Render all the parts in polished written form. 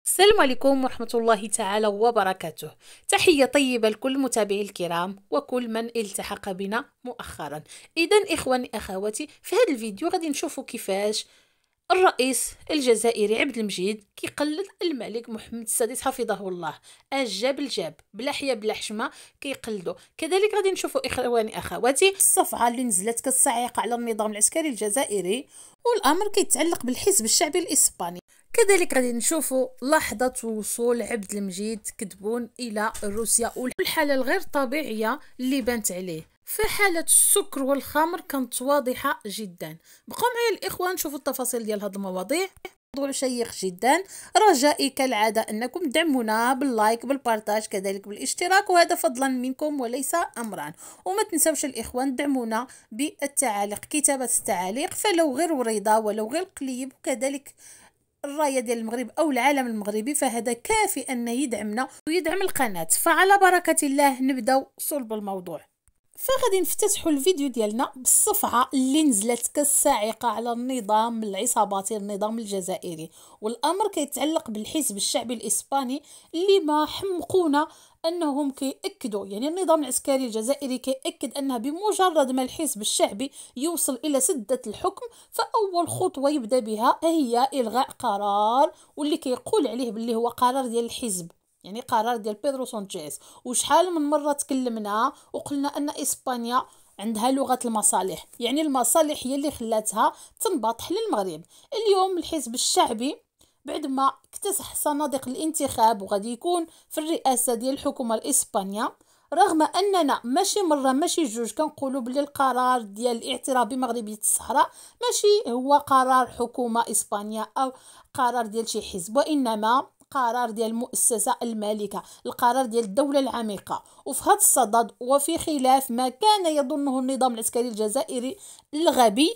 السلام عليكم ورحمة الله تعالى وبركاته. تحية طيبة لكل متابعي الكرام وكل من التحق بنا مؤخرا. إذا إخواني أخواتي، في هذا الفيديو غادي نشوفوا كيفاش الرئيس الجزائري عبد المجيد كيقلد الملك محمد السادس حفظه الله. الجاب الجاب بلا حيا بلا حشمه كيقلدوا. كذلك غادي نشوفوا إخواني أخواتي الصفعة اللي نزلت كالصاعقة على النظام العسكري الجزائري، والأمر كيتعلق بالحزب الشعبي الإسباني. كذلك غادي نشوفوا لحظة وصول عبد المجيد كتبون إلى روسيا والحالة الغير طبيعية اللي بانت عليه. فحالة السكر والخمر كانت واضحة جدا. بقوا معايا الإخوان نشوفوا التفاصيل ديال هذه المواضيع. موضوع شيق جدا. رجائي كالعادة أنكم تدعمونا باللايك بالبارتاج كذلك بالاشتراك، وهذا فضلا منكم وليس أمرا. وما تنسوش الإخوان دعمونا بالتعاليق، كتابة التعاليق، فلو غير وريضة ولو غير قليب وكذلك الراية ديال المغرب أو العالم المغربي، فهذا كافي أن يدعمنا ويدعم القناة. فعلى بركة الله نبدأ صلب الموضوع. فغادي نفتتحوا الفيديو ديالنا بالصفعة اللي نزلت كالصاعقة على النظام العصاباتي، النظام الجزائري، والأمر كيتعلق بالحزب الشعبي الإسباني اللي ما حمقونا أنهم كيأكدوا، يعني النظام العسكري الجزائري كيأكد أنها بمجرد ما الحزب الشعبي يوصل إلى سدة الحكم فأول خطوة يبدأ بها هي إلغاء قرار، واللي كيقول عليه باللي هو قرار ديال الحزب، يعني قرار ديال بيدرو سانشيز. وشحال من مرة تكلمنا وقلنا أن إسبانيا عندها لغة المصالح، يعني المصالح هي اللي خلاتها تنبطح للمغرب. اليوم الحزب الشعبي بعد ما اكتسح صناديق الانتخاب وغادي يكون في الرئاسة ديال الحكومة الإسبانية، رغم أننا ماشي مرة ماشي جوج كنقولوا بلي القرار ديال الاعتراف بمغربية الصحراء ماشي هو قرار حكومة إسبانيا أو قرار ديال شي حزب، وإنما قرار ديال المؤسسة المالكة، القرار ديال الدولة العميقة. وفي هذا الصدد وفي خلاف ما كان يظنه النظام العسكري الجزائري الغبي،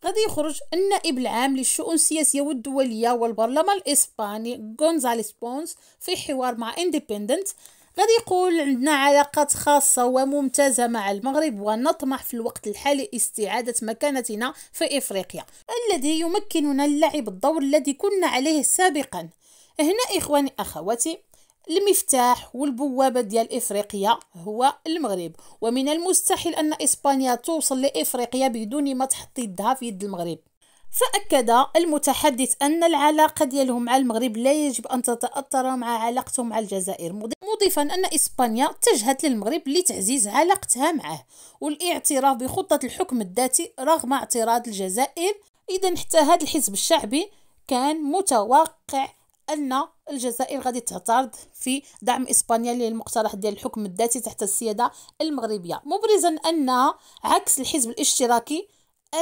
غادي يخرج النائب العام للشؤون السياسية والدولية والبرلمان الإسباني غونزاليس بونس في حوار مع اندبندنت، غادي يقول عندنا علاقات خاصة وممتازة مع المغرب ونطمح في الوقت الحالي استعادة مكانتنا في إفريقيا الذي يمكننا اللعب الدور الذي كنا عليه سابقا. هنا إخواني أخواتي المفتاح والبوابة ديال إفريقيا هو المغرب، ومن المستحيل أن إسبانيا توصل لإفريقيا بدون ما تحط يدها في يد المغرب. فأكد المتحدث أن العلاقة ديالهم مع المغرب لا يجب أن تتأثر مع علاقتهم مع الجزائر، مضيفا أن إسبانيا اتجهت للمغرب لتعزيز علاقتها معه والاعتراف بخطة الحكم الذاتي رغم اعتراض الجزائر. إذا حتى هذا الحزب الشعبي كان متوقع أن الجزائر غادي تعترض في دعم إسبانيا للمقترح ديال الحكم الذاتي تحت السيادة المغربية، مبرزا أن عكس الحزب الاشتراكي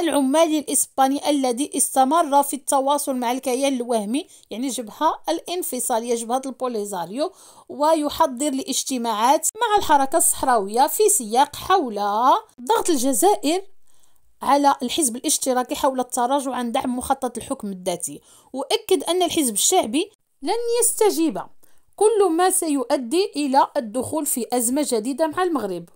العمالي الإسباني الذي استمر في التواصل مع الكيان الوهمي، يعني الجبهة الانفصالية جبهة البوليزاريو، ويحضر لاجتماعات مع الحركة الصحراوية في سياق حول ضغط الجزائر على الحزب الاشتراكي حول التراجع عن دعم مخطط الحكم الذاتي. وأكد أن الحزب الشعبي لن يستجيب، كل ما سيؤدي إلى الدخول في أزمة جديدة مع المغرب،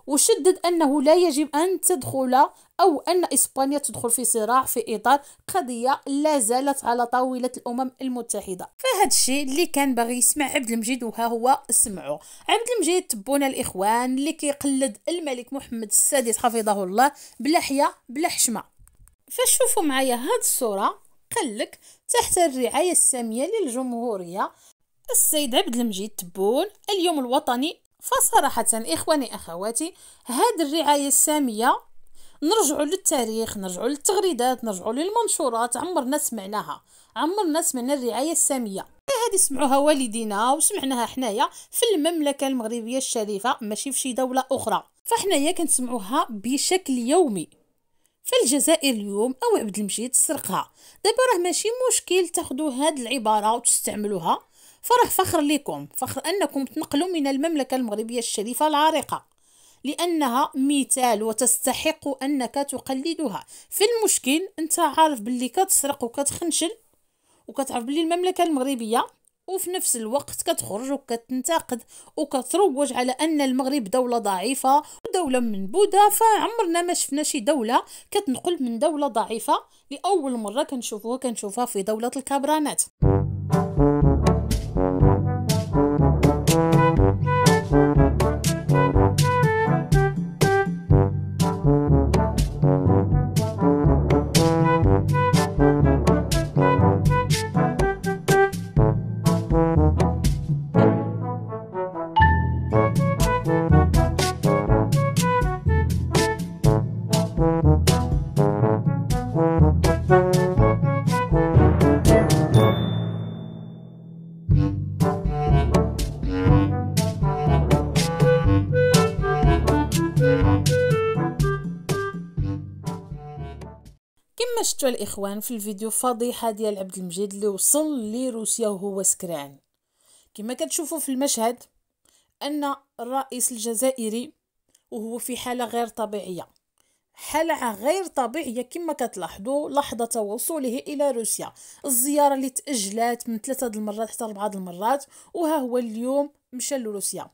وشدد أنه لا يجب أن تدخل أو أن إسبانيا تدخل في صراع في إطار قضية لا زالت على طاولة الأمم المتحدة. فهذا الشيء اللي كان باغي يسمع عبد المجيد، وها هو سمعه عبد المجيد. تبونا الإخوان اللي كيقلد الملك محمد السادس حفظه الله بلا حيا بلا حشمة. فشوفوا معايا هاد الصورة، قالك تحت الرعاية السامية للجمهورية السيد عبد المجيد تبون اليوم الوطني. فصراحة إخواني أخواتي هذه الرعاية السامية نرجعوا للتاريخ، نرجعوا للتغريدات، نرجعوا للمنشورات، عمرنا سمعناها، عمرنا سمعنا الرعاية السامية. هذه سمعوها والدينا وسمعناها حنايا في المملكة المغربية الشريفة، ماشي في شي دولة أخرى، فحنايا كنسمعوها بشكل يومي. فالجزائر اليوم أو عبد المجيد سرقها، دابا راه ماشي مشكل تاخدوا هاد العبارة وتستعملوها، فراه فخر لكم، فخر أنكم تنقلوا من المملكة المغربية الشريفة العريقة لأنها مثال وتستحق أنك تقلدها. في المشكل أنت عارف باللي كتسرق وكتخنشل وكتعرف باللي المملكة المغربية، وفي نفس الوقت كتخرج وكتنتقد وكتروج على أن المغرب دولة ضعيفة ودولة منبوذة. فعمرنا ما شفنا شي دولة كتنقل من دولة ضعيفة، لأول مرة كنشوفوها في دولة الكبرانات. شفتوا الاخوان في الفيديو فضيحه ديال عبد المجيد اللي وصل لروسيا وهو سكران. كما كتشوفوا في المشهد ان الرئيس الجزائري وهو في حاله غير طبيعيه، حالة غير طبيعية كما كتلاحظوا لحظة وصوله إلى روسيا. الزيارة اللي تأجلات من 3 المرات حتى 4 المرات، وها هو اليوم مشى لروسيا.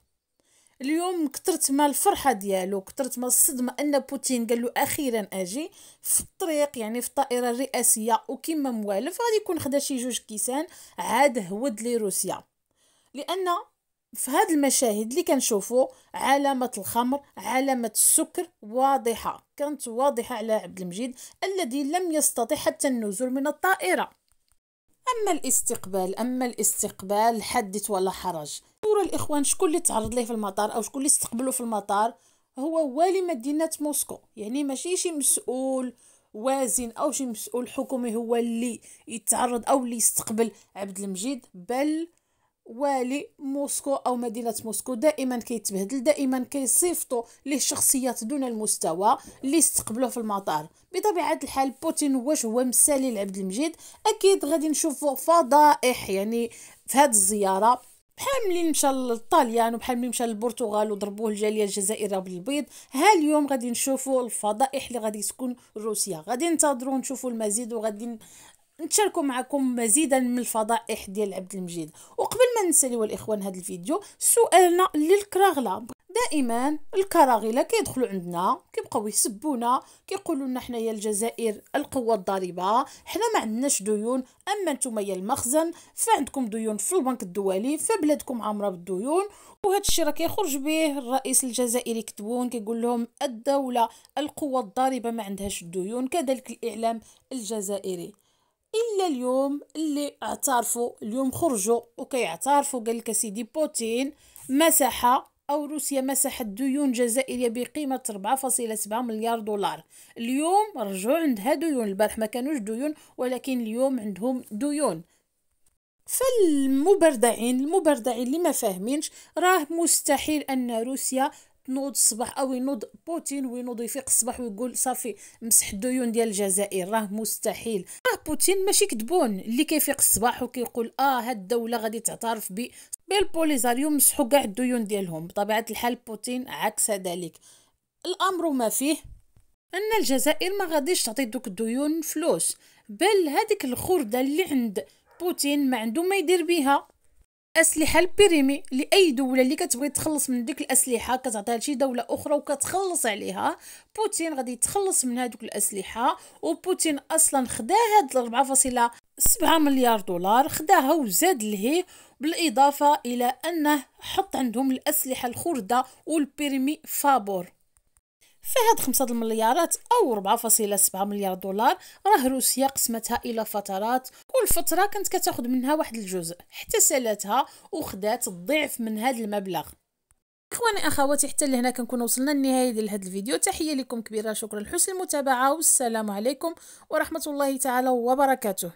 اليوم كثرت ما الفرحة ديالو، كثرت ما الصدمة أن بوتين قال له أخيرا أجي في الطريق، يعني في الطائرة الرئاسية، وكما موالف غادي يكون خدا شي 2 كيسان عاد هود لروسيا. لأن في هاد المشاهد اللي كنشوفوا علامة الخمر، علامة السكر واضحة، كانت واضحة على عبد المجيد الذي لم يستطع حتى النزول من الطائرة. أما الاستقبال حدث ولا حرج. صورة الإخوان شكون اللي تعرض ليه في المطار أو شكون اللي استقبله في المطار؟ هو والي مدينة موسكو، يعني ماشي شي مسؤول وازن أو شي مسؤول حكومي هو اللي يتعرض أو اللي يستقبل عبد المجيد، بل والي موسكو او مدينه موسكو. دائما كيتبهدل، دائما كيصيفطوا ليه شخصيات دون المستوى اللي استقبلوه في المطار. بطبيعه الحال بوتين واش هو مثالي لعبد المجيد؟ اكيد غادي نشوفوا فضائح يعني في هذه الزياره، بحال ملي مشى للطاليان وبحال ملي مشى للبرتغال وضربوه الجاليه الجزائريه بالبيض. ها اليوم غادي نشوفوا الفضائح اللي غادي تكون روسيا. غادي ننتظروا نشوفوا المزيد، وغادي نتشاركوا معكم مزيدا من الفضائح ديال عبد المجيد. وقبل ما نساليو الاخوان هذا الفيديو، سؤالنا للكراغله. دائما الكراغله كيدخلوا عندنا كيبقاو يسبونا، كيقولوا لنا حنايا الجزائر القوه الضاربه، حنا ما عندناش ديون، اما نتوما يا المخزن فعندكم ديون في البنك الدولي، فبلادكم عامره بالديون. وهذا الشيء راه كيخرج به الرئيس الجزائري كتبون كيقول لهم الدوله القوه الضاربه ما عندهاش الديون، كذلك الاعلام الجزائري. الا اليوم اللي اعترفوا، اليوم خرجوا وكيعترفوا، قال لك سيدي بوتين مسح او روسيا مسحت ديون جزائريه بقيمه 4.7 مليار دولار. اليوم رجعوا عندها ديون، البارح ما كانوش ديون ولكن اليوم عندهم ديون. المبردعين اللي ما فاهمينش، راه مستحيل ان روسيا تنوض الصباح او ينوض بوتين وينوض يفيق الصباح ويقول صافي مسح الديون ديال الجزائر، راه مستحيل. بوتين ماشي كذبون اللي كيفيق الصباح وكيقول هاد الدوله غادي تعترف بالبوليزاريو مسحوا كاع الديون ديالهم. بطبيعه الحال بوتين عكس ذلك. الامر ما فيه ان الجزائر ما غاديش تعطي دوك الديون فلوس، بل هذيك الخرده اللي عند بوتين ما عنده ما يدير بها. اسلحه البريمي لاي دوله اللي كتبغي تخلص من ديك الاسلحه كتعطيها لشي دوله اخرى وكتخلص عليها، بوتين غادي يتخلص من هذوك الاسلحه. وبوتين اصلا خدا هاد 4.7 مليار دولار، خداها وزاد لهيه، بالاضافه الى انه حط عندهم الاسلحه الخرده والبريمي فابور. فهاد 5 المليارات أو 4.7 مليار دولار راه روسيا قسمتها إلى فترات، كل فترة كانت كتاخد منها واحد الجزء، حتى سالتها وخدات الضعف من هاد المبلغ. إخواني أخواتي، حتى لهنا كنكون وصلنا للنهاية ديال هاد الفيديو. تحية لكم كبيرة، شكرا لحسن المتابعة، والسلام عليكم ورحمة الله تعالى وبركاته.